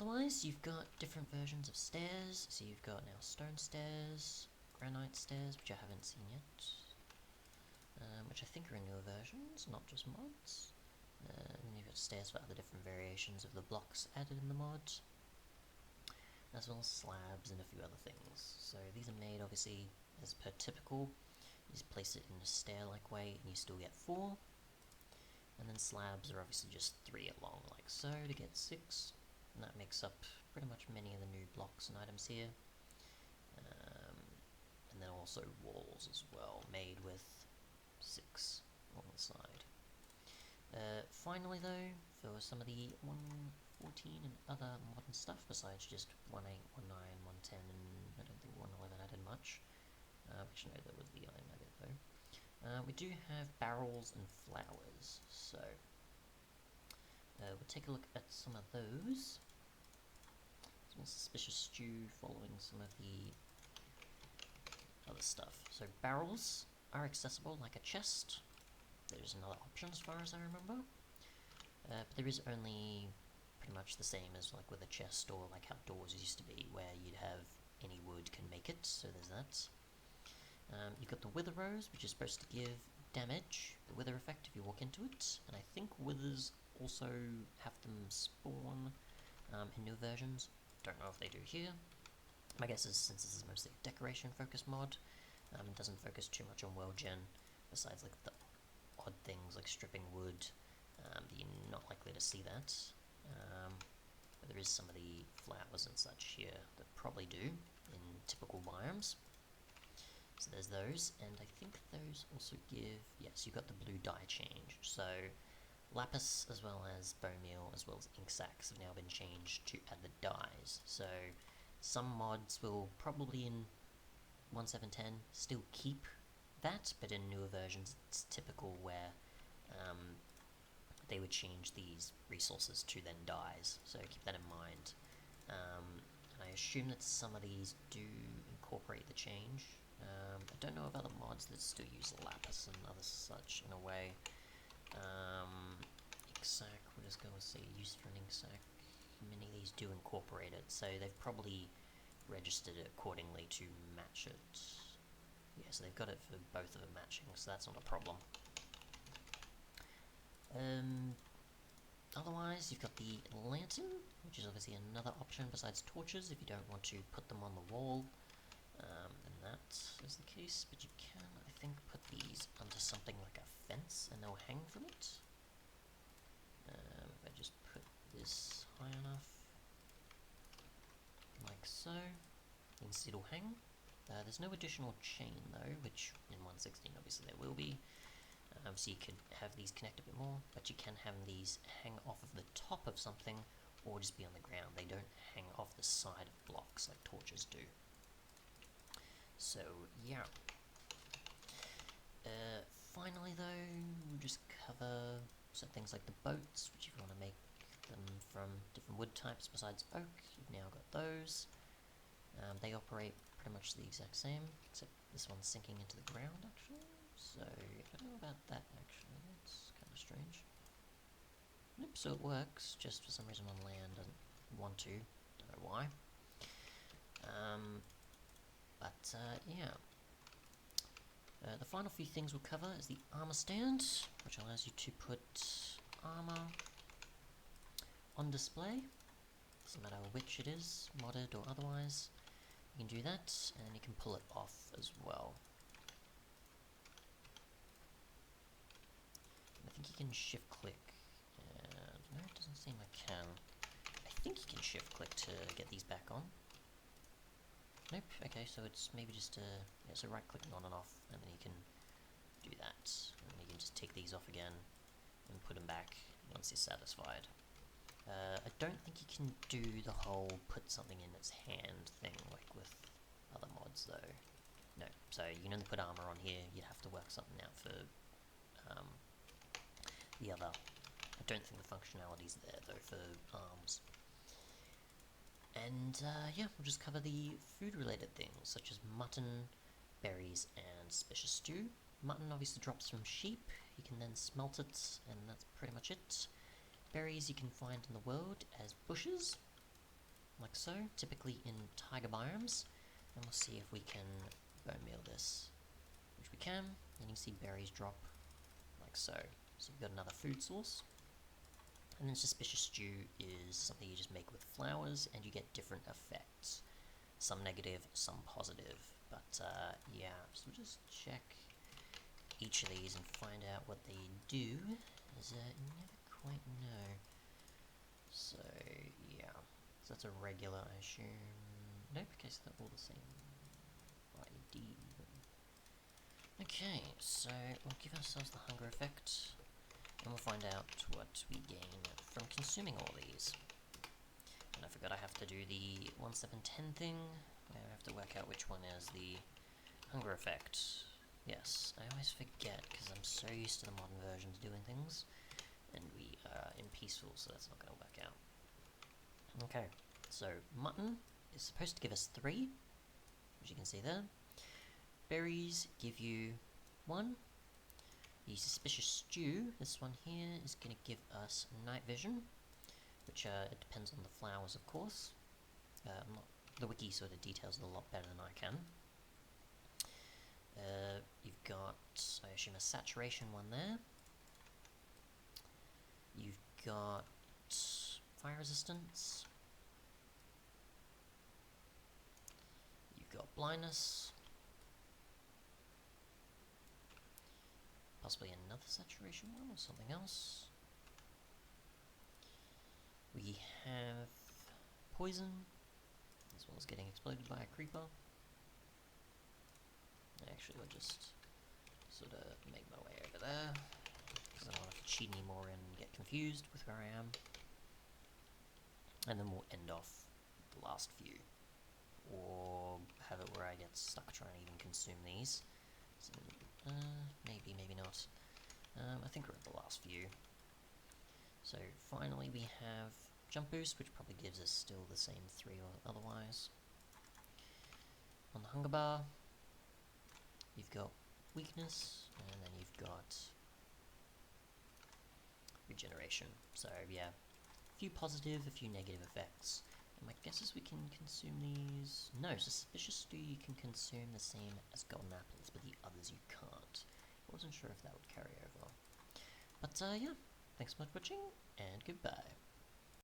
Otherwise, you've got different versions of stairs. So you've got now stone stairs, granite stairs, which I haven't seen yet, which I think are in newer versions, not just mods. And you've got stairs for other different variations of the blocks added in the mod, as well as slabs and a few other things. So these are made obviously as per typical. You just place it in a stair-like way and you still get 4. And then slabs are obviously just 3 along, like so, to get 6. And that makes up pretty much many of the new blocks and items here. And then also walls as well, made with 6 on the side. Finally though, for some of the 1.14 and other modern stuff, besides just 1.8, 1.9, 1.10, and I don't think 1.11 added much. Actually no, that was the iron nugget though. We do have barrels and flowers, so we'll take a look at some of those. Some suspicious stew following some of the other stuff. So barrels are accessible like a chest. There's another option as far as I remember, but there is only pretty much the same as like with a chest or like how doors used to be, where you'd have any wood can make it, so there's that. You've got the wither rose, which is supposed to give damage, the wither effect if you walk into it, and I think withers also have them spawn in new versions. Don't know if they do here. My guess is, since this is mostly a decoration focused mod, it doesn't focus too much on world gen, besides like the odd things like stripping wood, you're not likely to see that. But there is some of the flowers and such here that probably do in typical biomes. So there's those, and I think those also give, yes, you've got the blue dye change. So lapis as well as bone meal as well as ink sacs have now been changed to add the dyes. So some mods will probably in 1.7.10 still keep that, but in newer versions it's typical where they would change these resources to then dyes, so keep that in mind. And I assume that some of these do incorporate the change. I don't know of other mods that still use lapis and other such in a way. Ink sac, we'll just go and say use for an ink sac. Many of these do incorporate it, so they've probably registered it accordingly to match it. Yeah, so they've got it for both of them matching, so that's not a problem. Otherwise, you've got the lantern, which is obviously another option besides torches if you don't want to put them on the wall. And that is the case, but you can, I think, put these under something like a fence and they'll hang from it. If I just put this high enough, like so, you can see it'll hang. There's no additional chain though, which in 1.16 obviously there will be. So you could have these connect a bit more, but you can have these hang off of the top of something or just be on the ground. They don't hang off the side of blocks like torches do. So yeah. Finally though, we'll just cover some things like the boats, which if you want to make them from different wood types besides oak, you've now got those. They operate pretty much the exact same, except this one's sinking into the ground actually. So I don't know about that actually, that's kind of strange. Nope, so it works, just for some reason on land doesn't want to, don't know why. Yeah. The final few things we'll cover is the armor stand, which allows you to put armor on display. Doesn't matter which it is, modded or otherwise. You can do that, and you can pull it off as well. I think you can shift click. No, it doesn't seem I can. I think you can shift click to get these back on. Nope, okay, so it's maybe just so right clicking on and off, and then you can do that. And you can just take these off again and put them back once you're satisfied. I don't think you can do the whole put something in its hand thing like with other mods though. No, so you can only put armor on here, you'd have to work something out for the other. I don't think the functionality's there though for arms. And yeah, we'll just cover the food related things such as mutton, berries and suspicious stew. Mutton obviously drops from sheep, you can then smelt it and that's pretty much it. Berries you can find in the world as bushes. like so, typically in taiga biomes, and we'll see if we can bone meal this, which we can, and you can see berries drop, like so. So you've got another food source. And then suspicious stew is something you just make with flowers, and you get different effects. Some negative, some positive, but yeah, so we'll just check each of these and find out what they do, as you never quite know. So, yeah, so that's a regular, I assume. Nope, okay, so they're all the same ID. Okay, so we'll give ourselves the hunger effect, and we'll find out what we gain from consuming all these. And I forgot I have to do the 1710 thing, where I have to work out which one is the hunger effect. Yes, I always forget, because I'm so used to the modern versions doing things, and we are in peaceful, so that's not going to work out. Okay, so mutton is supposed to give us 3, as you can see there. Berries give you 1. The suspicious stew, this one here, is going to give us night vision, which it depends on the flowers, of course. The wiki sort of details it a lot better than I can. You've got, I assume, a saturation one there. You've got fire resistance. You've got blindness. Possibly another saturation one or something else. We have poison, as well as getting exploded by a creeper. Actually, I'll just sort of make my way over there, because I don't want to cheat anymore and get confused with where I am. And then we'll end off the last few, or have it where I get stuck trying to even consume these. So, maybe, maybe not. I think we're at the last few. So finally we have jump boost, which probably gives us still the same 3 or otherwise. On the hunger bar, you've got weakness, and then you've got regeneration. So yeah, a few positive, a few negative effects. And my guess is we can consume these. No, suspicious stew you can consume the same as golden apples, but the others you can't. I wasn't sure if that would carry over. But yeah, thanks so much for watching, and goodbye.